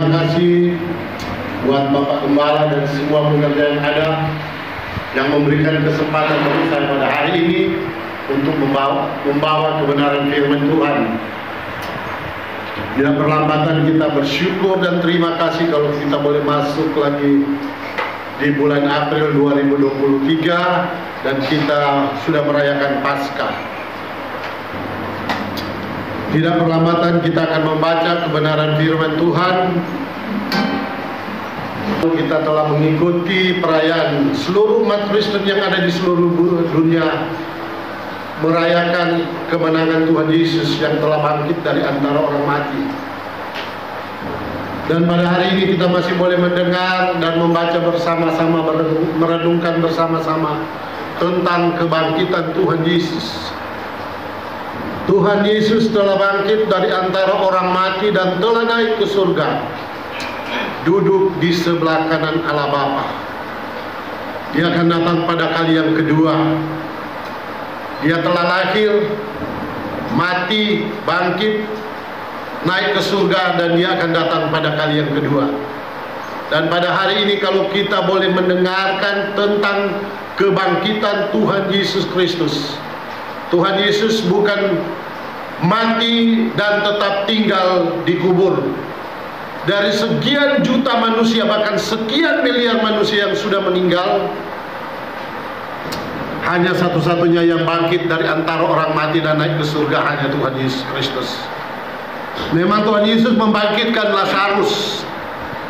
Terima kasih buat Bapak Gembala dan semua pekerja yang ada yang memberikan kesempatan bagi saya pada hari ini untuk membawa kebenaran firman Tuhan. Tidak berlambatan kita bersyukur dan terima kasih kalau kita boleh masuk lagi di bulan April 2023 dan kita sudah merayakan Paskah. Tidak berlambatan kita akan membaca kebenaran firman Tuhan. Kita telah mengikuti perayaan seluruh umat Kristen yang ada di seluruh dunia merayakan kemenangan Tuhan Yesus yang telah bangkit dari antara orang mati. Dan pada hari ini kita masih boleh mendengar dan membaca bersama-sama, merenungkan bersama-sama tentang kebangkitan Tuhan Yesus. Tuhan Yesus telah bangkit dari antara orang mati dan telah naik ke surga, duduk di sebelah kanan Allah Bapa. Dia akan datang pada kali yang kedua. Dia telah lahir, mati, bangkit, naik ke surga, dan dia akan datang pada kali yang kedua. Dan pada hari ini kalau kita boleh mendengarkan tentang kebangkitan Tuhan Yesus Kristus. Tuhan Yesus bukan mati dan tetap tinggal di kubur. Dari sekian juta manusia, bahkan sekian miliar manusia yang sudah meninggal, hanya satu-satunya yang bangkit dari antara orang mati dan naik ke surga hanya Tuhan Yesus Kristus. Memang Tuhan Yesus membangkitkan Lazarus,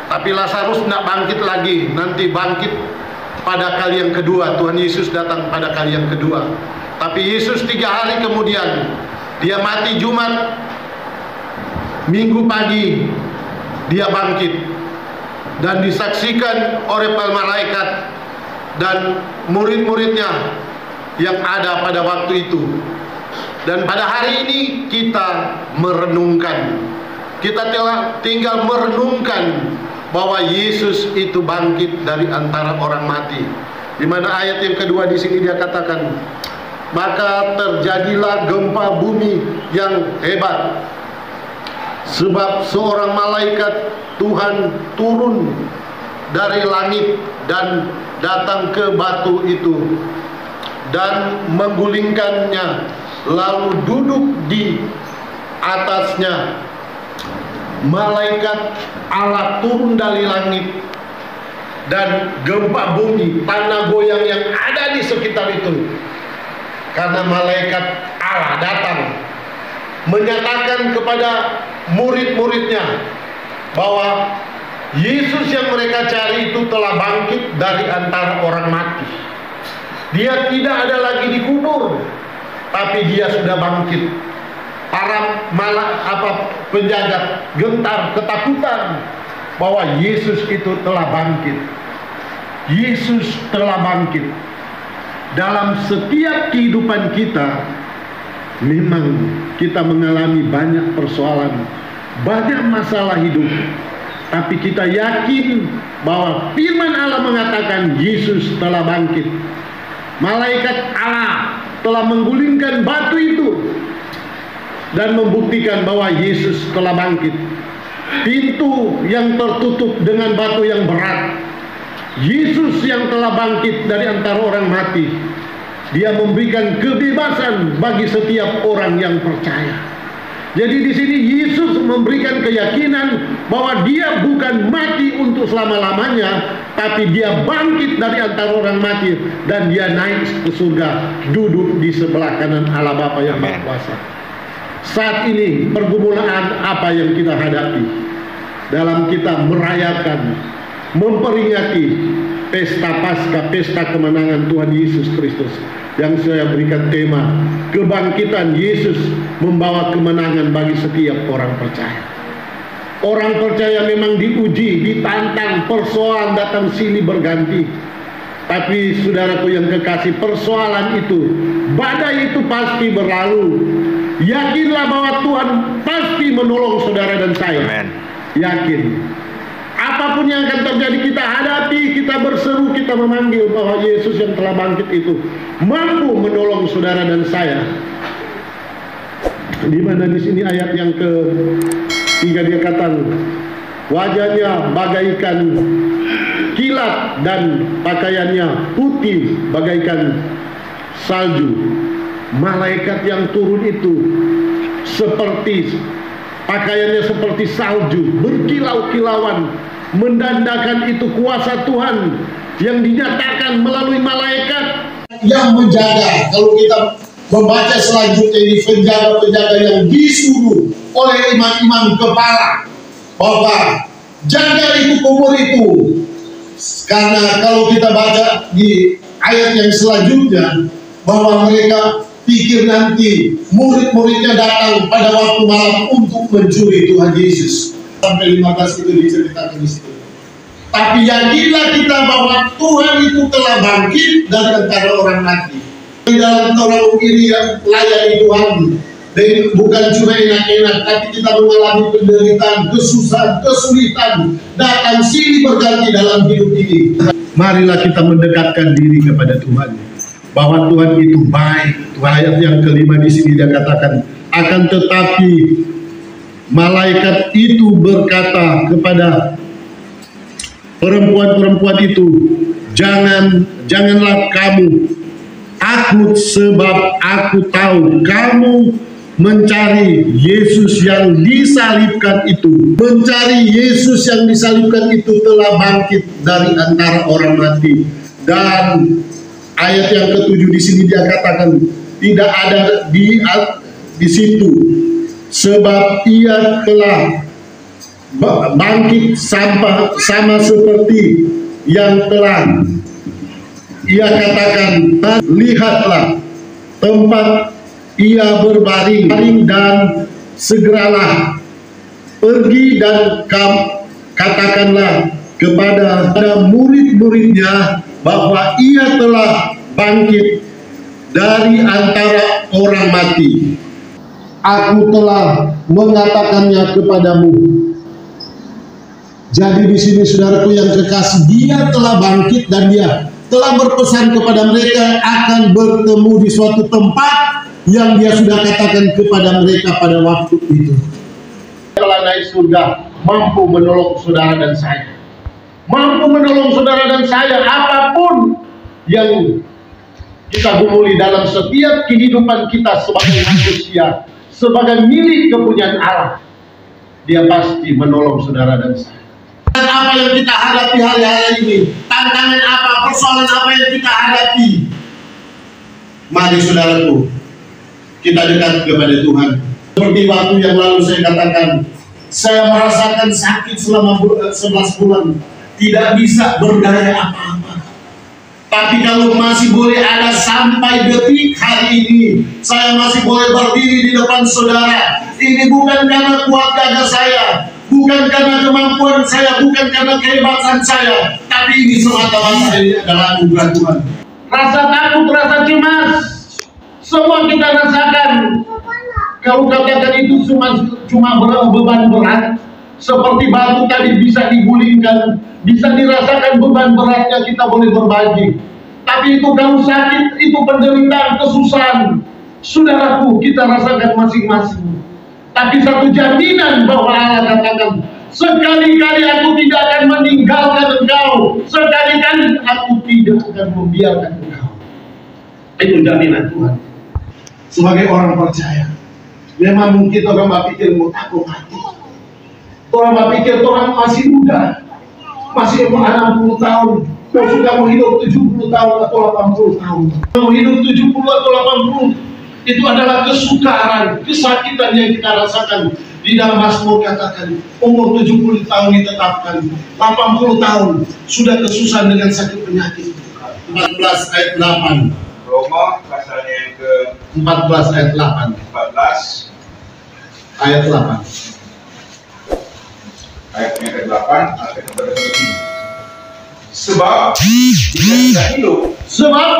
tapi Lazarus tidak bangkit lagi, nanti bangkit pada kali yang kedua. Tuhan Yesus datang pada kali yang kedua. Tapi Yesus 3 hari kemudian, dia mati Jumat, Minggu pagi dia bangkit dan disaksikan oleh para malaikat dan murid-muridnya yang ada pada waktu itu. Dan pada hari ini kita merenungkan, kita tinggal merenungkan bahwa Yesus itu bangkit dari antara orang mati. Di mana ayat yang kedua di sini dia katakan, maka terjadilah gempa bumi yang hebat, sebab seorang malaikat Tuhan turun dari langit dan datang ke batu itu dan menggulingkannya, lalu duduk di atasnya. Malaikat Allah turun dari langit dan gempa bumi, tanah goyang yang ada di sekitar itu, karena malaikat Allah datang menyatakan kepada murid-muridnya bahwa Yesus yang mereka cari itu telah bangkit dari antara orang mati. Dia tidak ada lagi di kubur, tapi dia sudah bangkit. Para penjaga gentar ketakutan bahwa Yesus itu telah bangkit. Yesus telah bangkit. Dalam setiap kehidupan kita, memang kita mengalami banyak persoalan, banyak masalah hidup. Tapi kita yakin bahwa firman Allah mengatakan Yesus telah bangkit. Malaikat Allah telah menggulingkan batu itu dan membuktikan bahwa Yesus telah bangkit. Pintu yang tertutup dengan batu yang berat, Yesus yang telah bangkit dari antara orang mati. Dia memberikan kebebasan bagi setiap orang yang percaya. Jadi di sini Yesus memberikan keyakinan bahwa dia bukan mati untuk selama-lamanya, tapi dia bangkit dari antara orang mati dan dia naik ke surga, duduk di sebelah kanan Allah Bapa yang Maha Kuasa. Saat ini pergumulan apa yang kita hadapi dalam kita merayakan, memperingati pesta Paskah, pesta kemenangan Tuhan Yesus Kristus, yang saya berikan tema kebangkitan Yesus membawa kemenangan bagi setiap orang percaya. Orang percaya memang diuji, ditantang, persoalan datang sini berganti. Tapi saudaraku yang kekasih, persoalan itu, badai itu pasti berlalu. Yakinlah bahwa Tuhan pasti menolong saudara dan saya. Amen. Yakin. Apapun yang akan terjadi kita hadapi, kita berseru, kita memanggil bahwa Yesus yang telah bangkit itu mampu menolong saudara dan saya. Di mana di sini ayat yang ke-3 dia katakan, wajahnya bagaikan kilat dan pakaiannya putih bagaikan salju. Malaikat yang turun itu seperti pakaiannya seperti salju, berkilau-kilauan, mendandakan itu kuasa Tuhan yang dinyatakan melalui malaikat yang menjaga. Kalau kita membaca selanjutnya ini, penjaga-penjaga yang disuruh oleh imam-imam kepala bahwa jaga itu kubur itu. Karena kalau kita baca di ayat yang selanjutnya bahwa mereka pikir nanti murid-muridnya datang pada waktu malam untuk mencuri Tuhan Yesus. Sampai 15 itu diceritakan di situ. Tapi yakinlah kita bahwa Tuhan itu telah bangkit dari antara orang mati. Di dalam orang ini yang layani Tuhan, dan bukan cuma enak-enak, tapi kita mengalami penderitaan, kesusahan, kesulitan, datang silih berganti dalam hidup ini. Marilah kita mendekatkan diri kepada Tuhan, bahwa Tuhan itu baik. Ayat yang kelima di sini dia katakan, akan tetapi malaikat itu berkata kepada perempuan-perempuan itu, janganlah kamu takut, sebab aku tahu kamu mencari Yesus yang disalibkan itu. Mencari Yesus yang disalibkan itu telah bangkit dari antara orang mati. Dan ayat yang ketujuh di sini dia katakan, tidak ada di situ, sebab ia telah bangkit sama seperti yang telah ia katakan. Lihatlah tempat ia berbaring, dan segeralah pergi dan katakanlah kepada murid-muridnya bahwa ia telah bangkit dari antara orang mati. Aku telah mengatakannya kepadamu. Jadi di sini saudaraku yang kekasih, dia telah bangkit dan dia telah berpesan kepada mereka akan bertemu di suatu tempat yang dia sudah katakan kepada mereka pada waktu itu. Telah naik surga, mampu menolong saudara dan saya. Mampu menolong saudara dan saya apapun yang kita gumuli dalam setiap kehidupan kita sebagai manusia, sebagai milik kepunyaan Allah. Dia pasti menolong saudara dan saya. Dan apa yang kita hadapi hari-hari ini, tantangan apa, persoalan apa yang kita hadapi, mari saudaraku, kita dekat kepada Tuhan. Seperti waktu yang lalu saya katakan, saya merasakan sakit selama 11 bulan, tidak bisa berdaya apa-apa. Tapi kalau masih boleh ada sampai detik hari ini, saya masih boleh berdiri di depan saudara. Ini bukan karena kuat gagah saya, bukan karena kemampuan saya, bukan karena kehebatan saya, tapi ini semata-mata ini adalah anugerah Tuhan. Rasa takut, rasa cemas, semua kita rasakan. Kalau katakan itu cuma beban berat, seperti batu tadi bisa digulingkan, bisa dirasakan beban beratnya, kita boleh berbagi. Tapi itu kalau sakit, itu penderitaan, kesusahan, saudaraku, kita rasakan masing-masing. Tapi satu jaminan bahwa Allah katakan, sekali-kali aku tidak akan meninggalkan engkau, sekali-kali aku tidak akan membiarkan engkau. Itu jaminan Tuhan. Sebagai orang percaya, memang mungkin orang berpikir mau takut mati. Orang berpikir orang masih muda, masih umur 60 tahun, kau sudah mau hidup 70 tahun atau 80 tahun. Mau hidup 70 atau 80, itu adalah kesukaran, kesakitan yang kita rasakan. Di dalam Mazmur katakan, umur 70 tahun ditetapkan, 80 tahun sudah kesusahan dengan sakit penyakit. 14 ayat 8. Roma pasalnya yang ke 14 ayat 8. 14 ayat 8. Ayat yang ke-8 akan kepada begini. Sebab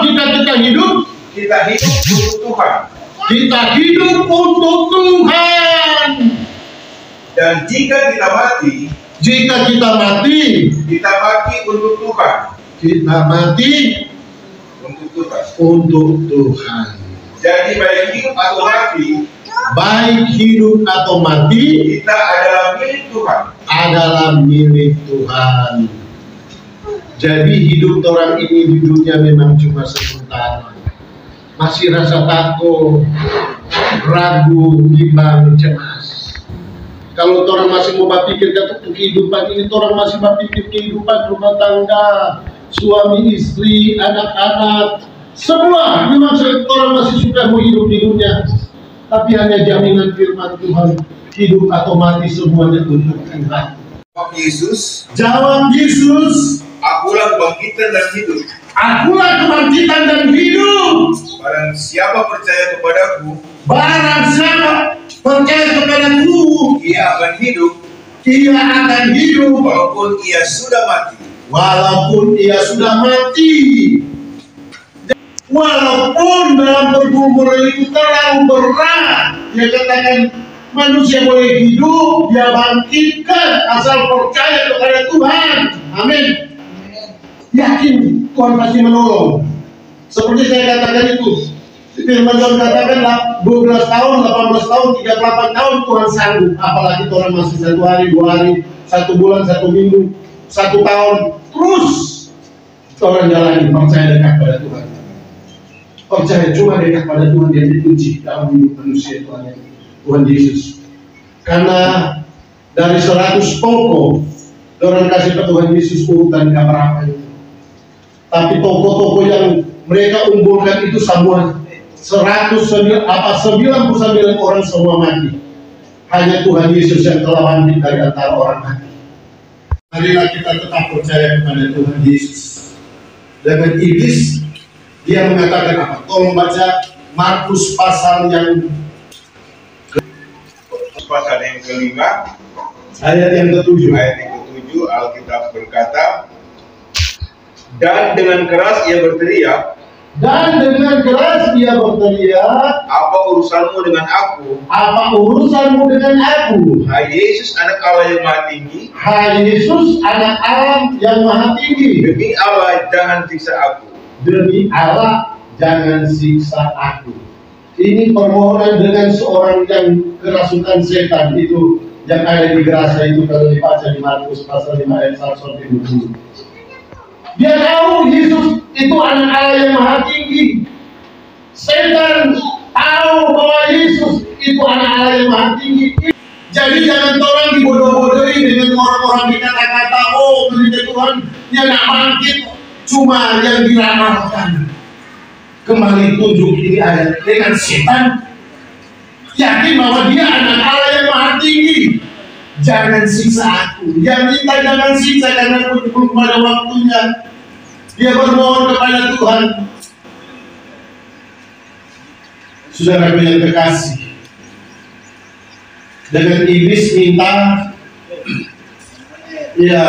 jika kita hidup untuk Tuhan. Kita hidup untuk Tuhan. Dan jika kita mati untuk Tuhan. Kita mati untuk Tuhan. Untuk Tuhan. Jadi baik hidup atau mati baik hidup atau mati, kita adalah milik Tuhan. Adalah milik Tuhan. Jadi hidup orang ini di dunia memang cuma sementara. Masih rasa takut, ragu, bimbang, cemas. Kalau orang masih mau berpikir kehidupan ini, orang masih berpikir kehidupan rumah tangga, suami istri, anak-anak, semua memang orang masih suka mau hidup di dunia. Tapi hanya jaminan firman Tuhan, hidup atau mati semuanya untuk Tuhan. Jawab Yesus, akulah kebangkitan dan hidup. Akulah kebangkitan dan hidup. Barang siapa percaya kepadaku, Barang siapa percaya kepadaku, ia akan hidup, walaupun ia sudah mati. Walaupun dalam bergumul itu terlalu berat, dia katakan manusia boleh hidup, dia bangkitkan asal percaya kepada Tuhan. Amin. Yakin Tuhan pasti menolong. Seperti saya katakan itu, firman Tuhan katakan 12 tahun, 18 tahun, 38 tahun Tuhan sanggup. Apalagi orang masih 1 hari, 2 hari, 1 bulan, 1 minggu, 1 tahun, terus orang jalani percaya dekat pada Tuhan. Percaya cuma dekat pada Tuhan yang diuji dalam hidup manusia Tuhan Yesus. Karena dari 100 pokok orang kasih ke Tuhan Yesus urutan keberapa itu. Tapi toko-toko yang mereka unggulkan itu semua 99 orang semua mati. Hanya Tuhan Yesus yang telah bangkit dari antara orang mati. Marilah kita tetap percaya kepada Tuhan Yesus. Dengan iblis, dia mengatakan apa? Tolong baca Markus pasal yang kelima, ayat yang ke-7. Alkitab berkata, dan dengan keras ia berteriak, apa urusanmu dengan aku? Hai Yesus, anak Allah yang maha tinggi. Demi Allah, jangan siksa aku. Ini permohonan dengan seorang yang kerasukan setan itu yang ada di Gerasa itu, kalau dibaca di Markus pasal 5 ayat 1-20. Dia tahu Yesus itu anak Allah yang maha tinggi. Setan tahu bahwa Yesus itu anak Allah yang maha tinggi. Jadi jangan orang dibodoh-bodohi dengan orang-orang dikata-kata, oh gereja Tuhan yang nak bangkit, cuma yang diramalkan. Kembali tunjuk ini ayat dengan setan, yakin bahwa dia anak Allah yang maha tinggi. Jangan siksa aku. Yang minta jangan siksa karena aku belum pada waktunya. Dia bermohon kepada Tuhan. Saudara yang terkasih, dengan iblis minta ya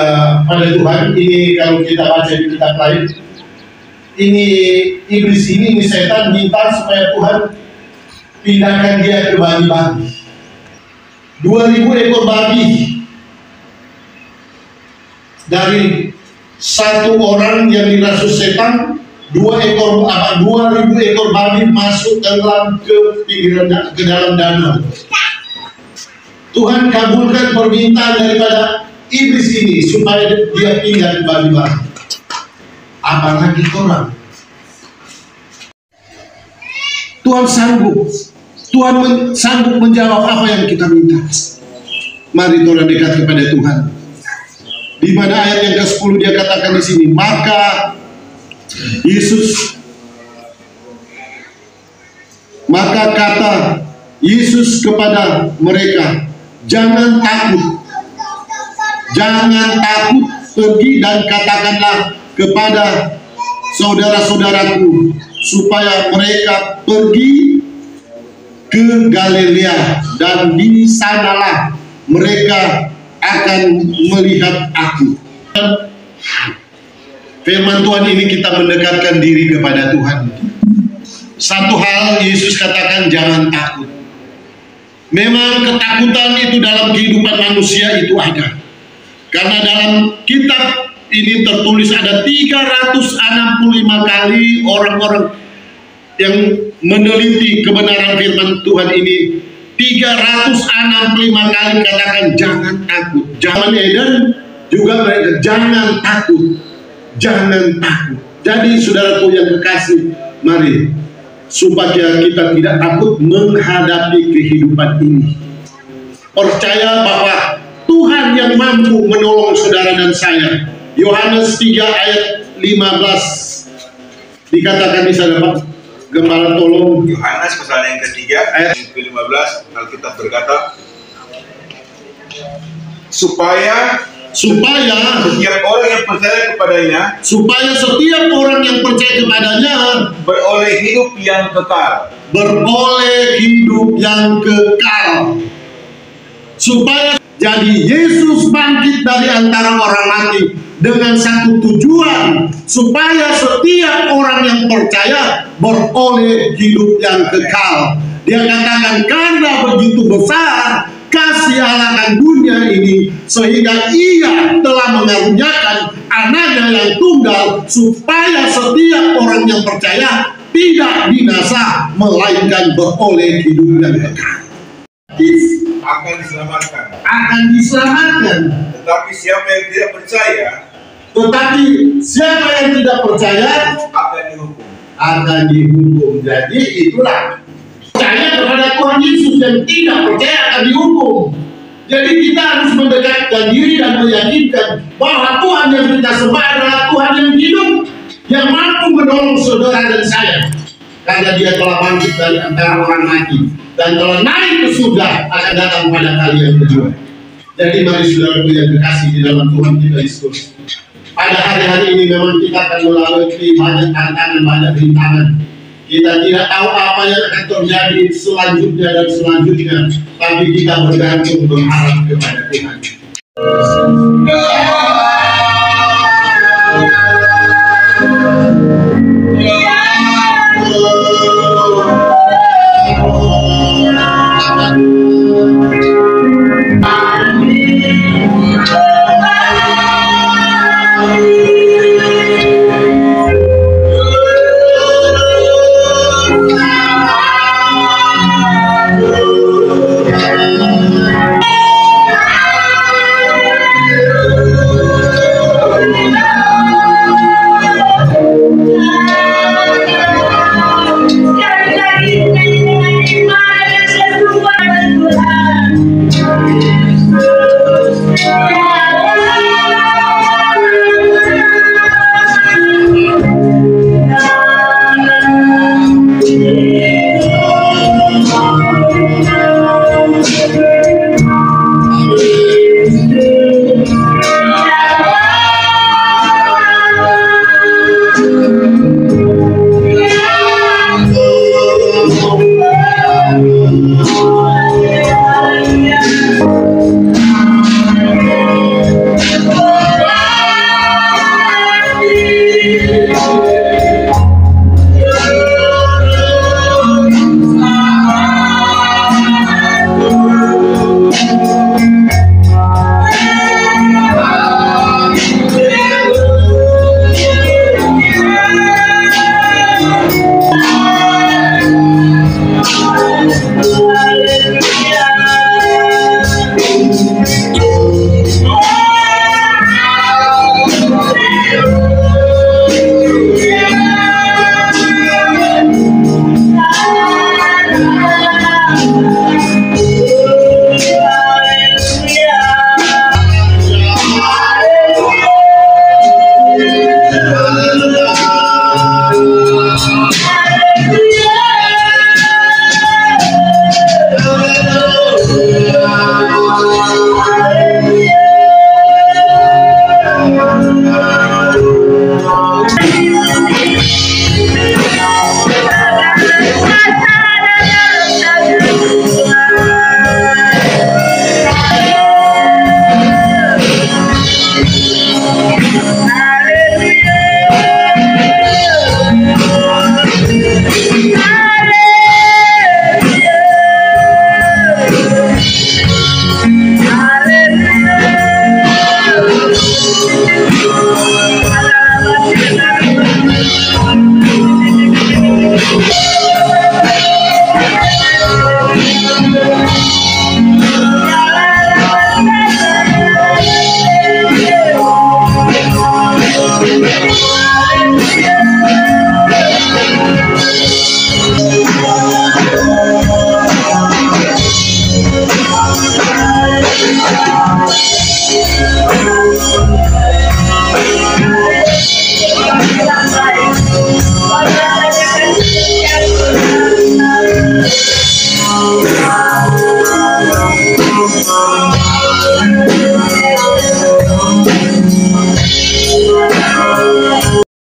pada Tuhan. Ini kalau kita baca di kitab lain, ini iblis ini setan minta supaya Tuhan pindahkan dia ke babi-babi. 2000 ekor babi dari satu orang yang dirasus setan, 2000 ekor babi masuk ke dalam danau. Tuhan kabulkan permintaan daripada iblis ini supaya dia pindah ke babi-babi. Apalagi orang. Tuhan sanggup menjawab apa yang kita minta. Mari orang dekat kepada Tuhan. Di mana ayat yang ke-10 dia katakan di sini, maka kata Yesus kepada mereka, jangan takut, pergi dan katakanlah kepada saudara-saudaraku supaya mereka pergi ke Galilea, dan di sanalah mereka akan melihat aku. Firman Tuhan ini kita mendekatkan diri kepada Tuhan. Satu hal Yesus katakan, jangan takut. Memang ketakutan itu dalam kehidupan manusia itu ada. Karena dalam kitab ini tertulis ada 365 kali orang-orang yang meneliti kebenaran firman Tuhan ini 365 kali katakan jangan takut. Zaman Eden juga mereka jangan takut, jangan takut. Jadi saudaraku yang kekasih, mari supaya kita tidak takut menghadapi kehidupan ini. Percaya bahwa Tuhan yang mampu menolong saudara dan saya. Yohanes 3 ayat 15 dikatakan di sana, Pak Gembala tolong. Yohanes pasal yang ketiga ayat ke-15, Alkitab berkata, supaya setiap orang yang percaya kepadanya, beroleh hidup yang kekal. Supaya jadi Yesus bangkit dari antara orang mati dengan satu tujuan, supaya setiap orang yang percaya beroleh hidup yang kekal. Dia katakan karena begitu besar kasih Allah akan dunia ini, sehingga Ia telah mengaruniakan anaknya yang tunggal, supaya setiap orang yang percaya tidak binasa, melainkan beroleh hidup yang kekal. Akan diselamatkan. Tetapi siapa yang tidak percaya, akan dihukum. Jadi itulah percaya kepada Tuhan Yesus dan tidak percaya akan dihukum. Jadi kita harus mendekatkan diri dan meyakinkan bahwa Tuhan yang kita sembah adalah Tuhan yang hidup, yang mampu menolong saudara dan saya, karena Dia telah bangkit dari antara orang mati dan telah naik ke surga, akan datang pada kali yang kedua. Jadi mari saudaraku yang kekasih di dalam Tuhan kita Yesus, pada hari-hari ini memang kita akan melalui banyak tantangan, banyak rintangan. Kita tidak tahu apa yang akan terjadi selanjutnya dan selanjutnya, tapi kita bergantung berharap kepada Tuhan.